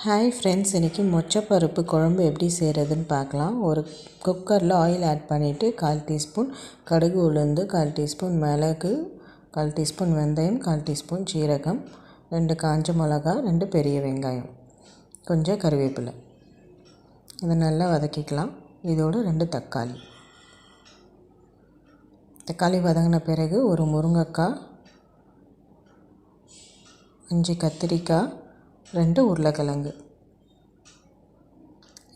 Hi friends, இன்றைக்கி மொச்சப்பருப்பு குழம்பு எப்படி செய்கிறதுன்னு பார்க்கலாம். ஒரு குக்கரில் ஆயில் ஆட் பண்ணிவிட்டு 1/4 டீஸ்பூன் கடுகு உளுந்து, 1/4 டீஸ்பூன் மிளகு, 1/4 டீஸ்பூன் வெந்தயம், 1/4 டீஸ்பூன் சீரகம், 2 காஞ்ச மிளகா, 2 பெரிய வெங்காயம், கொஞ்சம் கருவேப்பிலை. இதை நல்லா வதக்கிக்கலாம். இதோடு 2 தக்காளி வதங்கின பிறகு ஒரு முருங்கைக்காய், 5 கத்திரிக்காய், 2 உருளைக்கிழங்கு.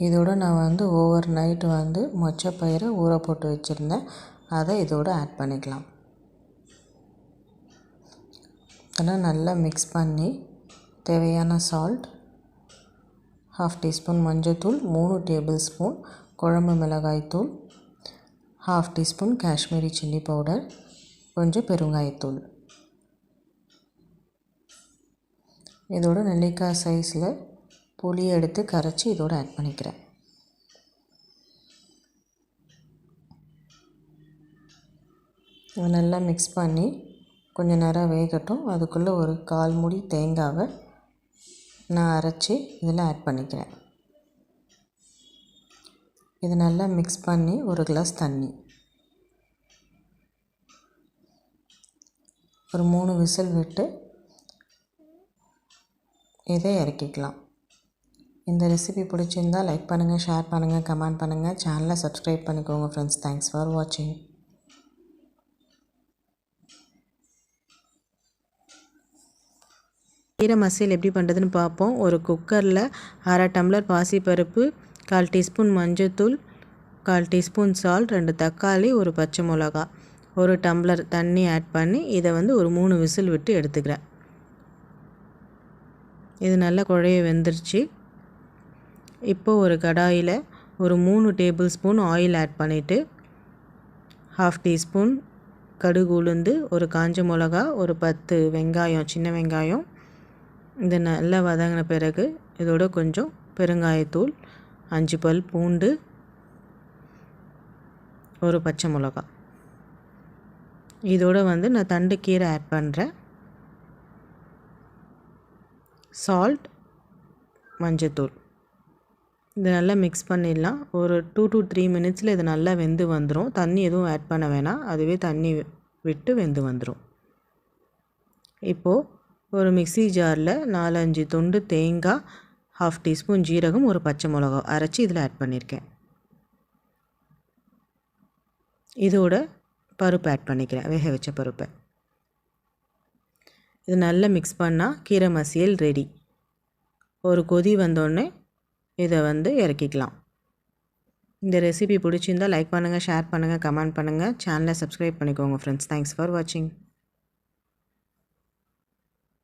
இதோடு நான் ஓவர் நைட்டு மொச்சப்பயிரை ஊற போட்டு வச்சுருந்தேன். அதை இதோடு ஆட் பண்ணிக்கலாம். இதெல்லாம் நல்லா மிக்ஸ் பண்ணி தேவையான சால்ட், 1/2 டீஸ்பூன் மஞ்சள்தூள், 3 டேபிள் ஸ்பூன் குழம்பு மிளகாய்த்தூள், 1/2 டீஸ்பூன் காஷ்மீரி சில்லி பவுடர், கொஞ்சம் பெருங்காயத்தூள். இதோட நெல்லிக்காய் சைஸில் புளியை எடுத்து கரைச்சி இதோடு ஆட் பண்ணிக்கிறேன். இதை நல்லா மிக்ஸ் பண்ணி கொஞ்சம் நேரம் வேகட்டும். அதுக்குள்ளே ஒரு 1/4 மூடி தேங்காவை நான் அரைச்சி இதில் ஆட் பண்ணிக்கிறேன். இது நல்லா மிக்ஸ் பண்ணி ஒரு கிளாஸ் தண்ணி, ஒரு 3 விசில் விட்டு இதை இறக்கிக்கலாம். இந்த ரெசிபி பிடிச்சிருந்தால் லைக் பண்ணுங்கள், ஷேர் பண்ணுங்கள், கமெண்ட் பண்ணுங்கள். சேனலை சப்ஸ்கிரைப் பண்ணிக்கோங்க ஃப்ரெண்ட்ஸ். தேங்க்ஸ் ஃபார் வாட்சிங். கீரை மசியல் எப்படி பண்ணுறதுன்னு பார்ப்போம். ஒரு குக்கரில் 1/2 டம்ளர் பாசிப்பருப்பு, 1/4 டீஸ்பூன் மஞ்சள்தூள், 1/4 டீஸ்பூன் சால்ட், 2 தக்காளி, ஒரு பச்சை மிளகா, 1 டம்ளர் தண்ணி ஆட் பண்ணி இதை ஒரு 3 விசில் விட்டு எடுத்துக்கிறேன். இது நல்லா குழைய வெந்துருச்சு. இப்போது ஒரு கடாயில் ஒரு 3 டேபிள் ஸ்பூன் ஆயில் ஆட் பண்ணிவிட்டு 1/2 டீஸ்பூன் கடுகு உளுந்து, ஒரு காஞ்ச மிளகா, ஒரு 10 வெங்காயம், சின்ன வெங்காயம். இது நல்லா வதங்கின பிறகு இதோட கொஞ்சம் பெருங்காயத்தூள், 5 பல் பூண்டு, ஒரு பச்சை மிளகா. இதோட நான் தண்டு கீரை ஆட் பண்ணுறேன். சால்ட், மஞ்சத்தூள். இது நல்லா மிக்ஸ் பண்ணிடலாம். ஒரு 2 to 3 மினிட்ஸில் இது நல்லா வெந்து வந்துடும். தண்ணி எதுவும் ஆட் பண்ண வேணாம், அதுவே தண்ணி விட்டு வெந்து வந்துடும். இப்போது ஒரு மிக்ஸி ஜாரில் 4-5 துண்டு தேங்காய், 1/2 டீஸ்பூன் ஜீரகம், ஒரு பச்சை மிளகா அரைச்சி இதில் ஆட் பண்ணியிருக்கேன். இதோட பருப்பு ஆட் பண்ணிக்கிறேன், வேக வச்ச பருப்பை. இது நல்லா மிக்ஸ் பண்ணால் கீரை மசியல் ரெடி. ஒரு கொதி வந்தோடனே இதை இறக்கிக்கலாம். இந்த ரெசிபி பிடிச்சிருந்தால் லைக் பண்ணுங்கள், ஷேர் பண்ணுங்கள், கமெண்ட் பண்ணுங்கள். சேனலை சப்ஸ்கிரைப் பண்ணிக்கோங்க ஃப்ரெண்ட்ஸ். தேங்க்ஸ் ஃபார் வாட்சிங்.